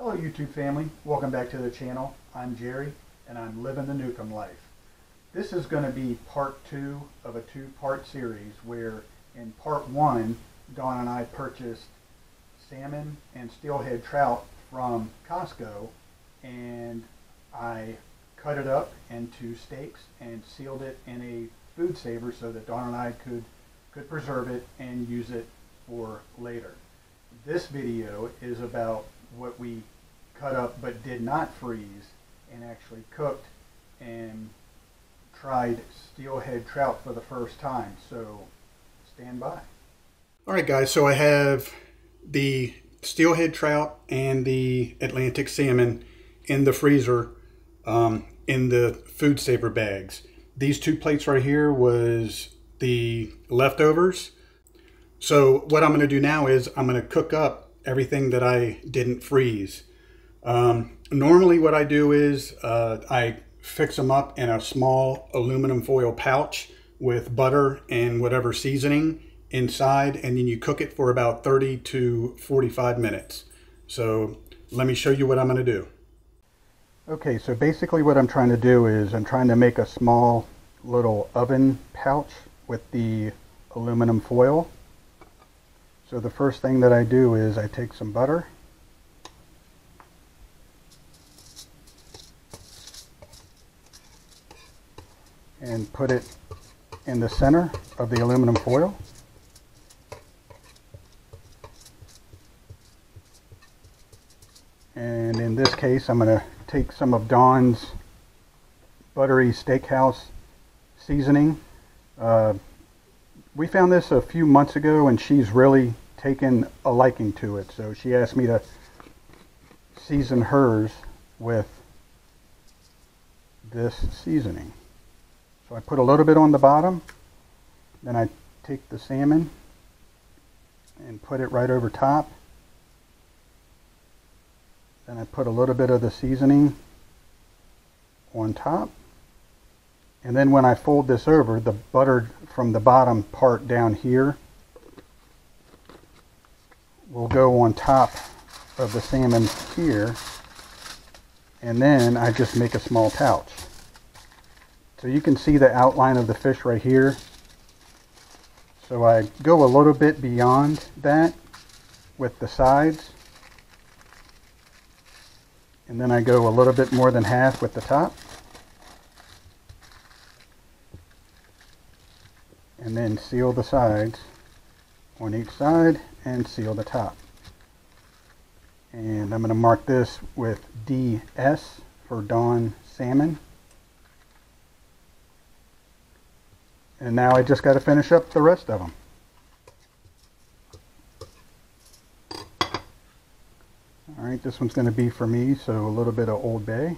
Hello YouTube family, welcome back to the channel. I'm Jerry and I'm living the Newcomb life. This is going to be part 2 of a 2-part series where in part 1 Dawn and I purchased salmon and steelhead trout from Costco, and I cut it up into steaks and sealed it in a food saver so that Dawn and I could preserve it and use it for later. This video is about what we cut up but did not freeze and actually cooked and tried steelhead trout for the first time, so stand by. Alright guys, so I have the steelhead trout and the Atlantic salmon in the freezer in the food saver bags. These 2 plates right here was the leftovers. So what I'm going to do now is I'm going to cook up everything that I didn't freeze. Normally what I do is I fix them up in a small aluminum foil pouch with butter and whatever seasoning inside, and then you cook it for about 30 to 45 minutes. So let me show you what I'm going to do. Okay, so basically what I'm trying to do is I'm trying to make a small little oven pouch with the aluminum foil. So the first thing that I do is I take some butter and put it in the center of the aluminum foil. And in this case, I'm going to take some of Dawn's buttery steakhouse seasoning. We found this a few months ago and she's really taken a liking to it, so she asked me to season hers with this seasoning. So I put a little bit on the bottom, then I take the salmon and put it right over top. Then I put a little bit of the seasoning on top. And then when I fold this over, the butter from the bottom part down here will go on top of the salmon here. And then I just make a small pouch. So you can see the outline of the fish right here. So I go a little bit beyond that with the sides. And then I go a little bit more than half with the top. And then seal the sides on each side and seal the top. And I'm going to mark this with DS for Dawn Salmon. And now I just got to finish up the rest of them. Alright, this one's going to be for me, so a little bit of Old Bay.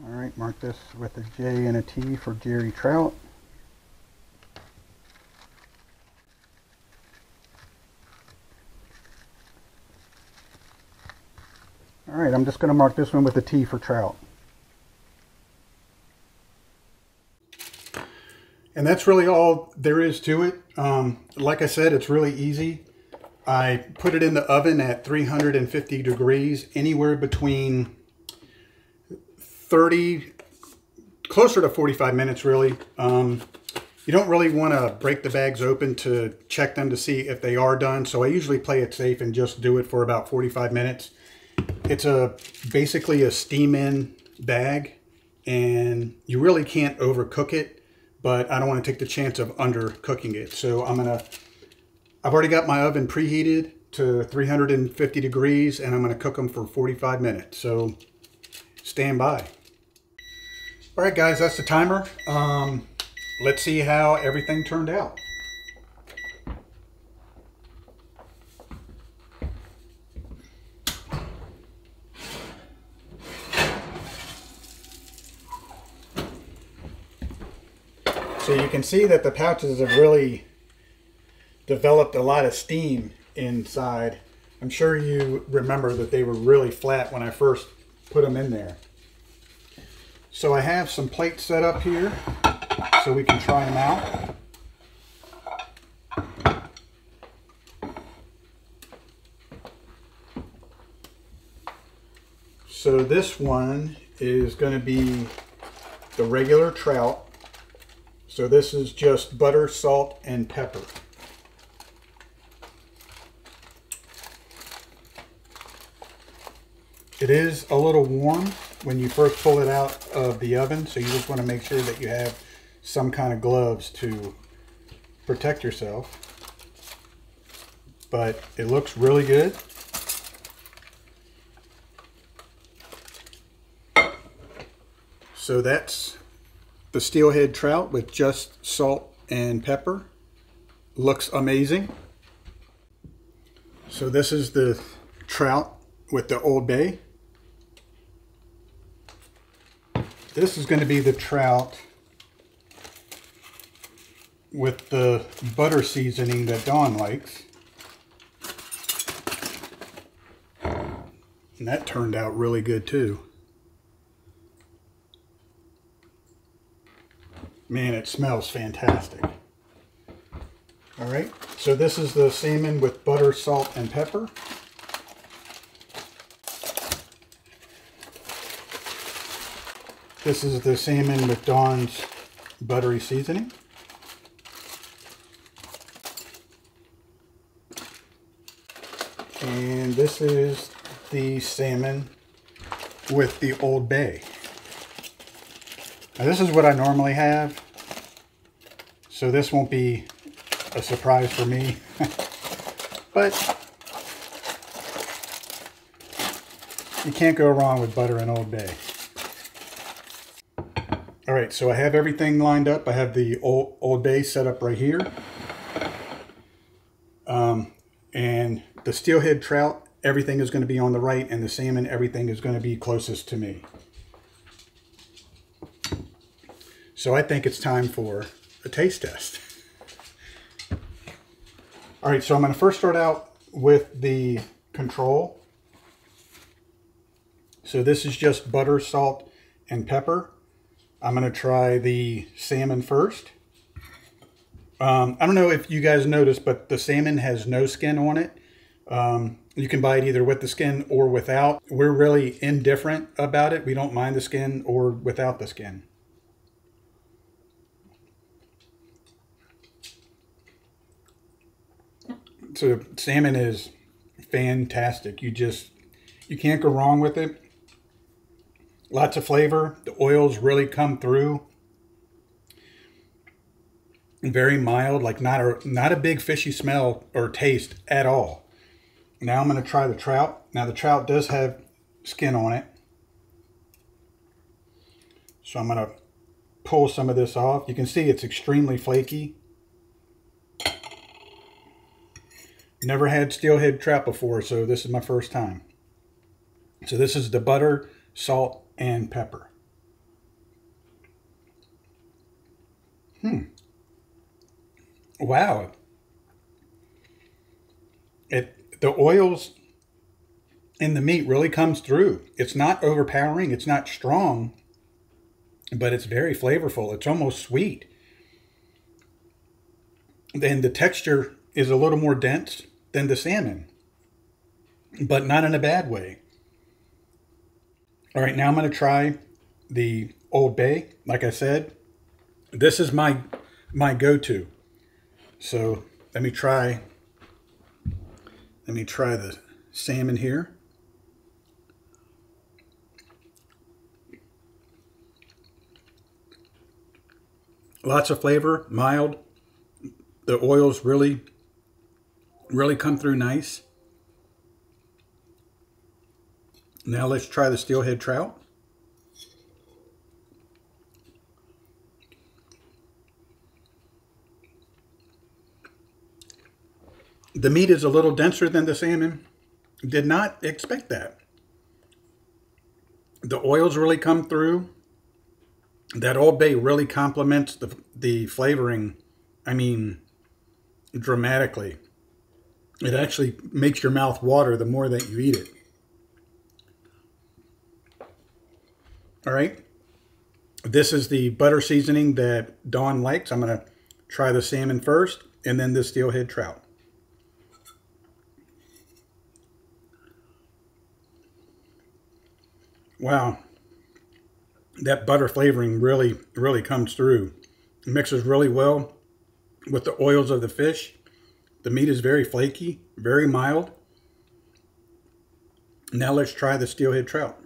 Alright, mark this with a J and a T for Jerry Trout. Alright, I'm just going to mark this one with a T for trout. And that's really all there is to it. Like I said, it's really easy. I put it in the oven at 350 degrees, anywhere between 30, closer to 45 minutes really. You don't really want to break the bags open to check them to see if they are done, so I usually play it safe and just do it for about 45 minutes. It's basically a steam-in bag, and you really can't overcook it, but I don't want to take the chance of undercooking it. So I've already got my oven preheated to 350 degrees, and I'm going to cook them for 45 minutes. So stand by. All right, guys, that's the timer. Let's see how everything turned out. So you can see that the pouches have really developed a lot of steam inside. I'm sure you remember that they were really flat when I first put them in there. So I have some plates set up here so we can try them out. So this one is going to be the regular trout. So this is just butter, salt, and pepper. It is a little warm when you first pull it out of the oven, so you just want to make sure that you have some kind of gloves to protect yourself. But it looks really good. So that's the steelhead trout with just salt and pepper. Looks amazing. So this is the trout with the Old Bay. This is going to be the trout with the butter seasoning that Dawn likes. And that turned out really good too. Man, it smells fantastic. All right, so this is the salmon with butter, salt, and pepper. This is the salmon with Dawn's buttery seasoning. And this is the salmon with the Old Bay. Now this is what I normally have, so this won't be a surprise for me, but you can't go wrong with butter and Old Bay. All right, so I have everything lined up. I have the Old Bay set up right here. And the steelhead trout, everything is going to be on the right, and the salmon, everything is going to be closest to me. So I think it's time for a taste test. All right, so I'm going to first start out with the control. So this is just butter, salt, and pepper. I'm going to try the salmon first. I don't know if you guys noticed, but the salmon has no skin on it. You can buy it either with the skin or without. We're really indifferent about it. We don't mind the skin or without the skin. So salmon is fantastic. You can't go wrong with it. Lots of flavor. The oils really come through. Very mild, like not a big fishy smell or taste at all. Now I'm going to try the trout. Now the trout does have skin on it. So I'm going to pull some of this off. You can see it's extremely flaky. Never had steelhead trout before, so this is my first time. So this is the butter, salt, and pepper. Wow. The oils in the meat really comes through. It's not overpowering, it's not strong, but it's very flavorful. It's almost sweet. Then the texture is a little more dense than the salmon, but not in a bad way. All right, now I'm going to try the Old Bay. Like I said, this is my go-to. So let me try the salmon here. Lots of flavor, mild. The oils really come through nice. Now let's try the steelhead trout. The meat is a little denser than the salmon. Did not expect that. The oils really come through. That Old Bay really complements the flavoring, I mean, dramatically. It actually makes your mouth water the more that you eat it. All right. This is the butter seasoning that Dawn likes. I'm going to try the salmon first and then the steelhead trout. Wow. That butter flavoring really comes through. It mixes really well with the oils of the fish. The meat is very flaky, very mild. Now let's try the steelhead trout.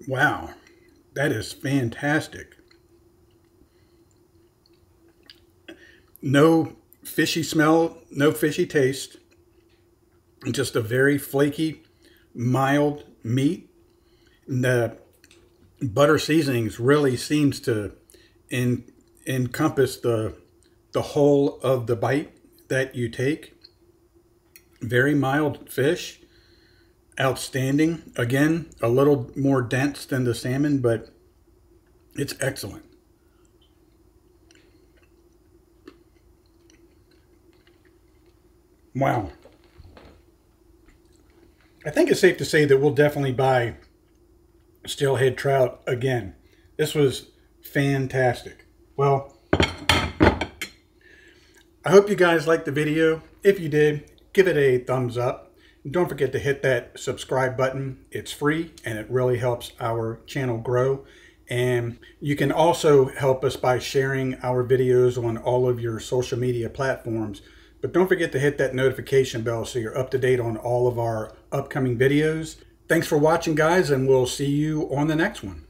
Wow, that is fantastic. No fishy smell, no fishy taste. Just a very flaky, mild meat. And the butter seasonings really seems to encompass the whole of the bite that you take. Very mild fish. Outstanding. Again, a little more dense than the salmon, but it's excellent. Wow. I think it's safe to say that we'll definitely buy steelhead trout again. This was fantastic. Well, I hope you guys liked the video. If you did, give it a thumbs up. And don't forget to hit that subscribe button. It's free and it really helps our channel grow. And you can also help us by sharing our videos on all of your social media platforms. But don't forget to hit that notification bell so you're up to date on all of our upcoming videos. Thanks for watching, guys, and we'll see you on the next one.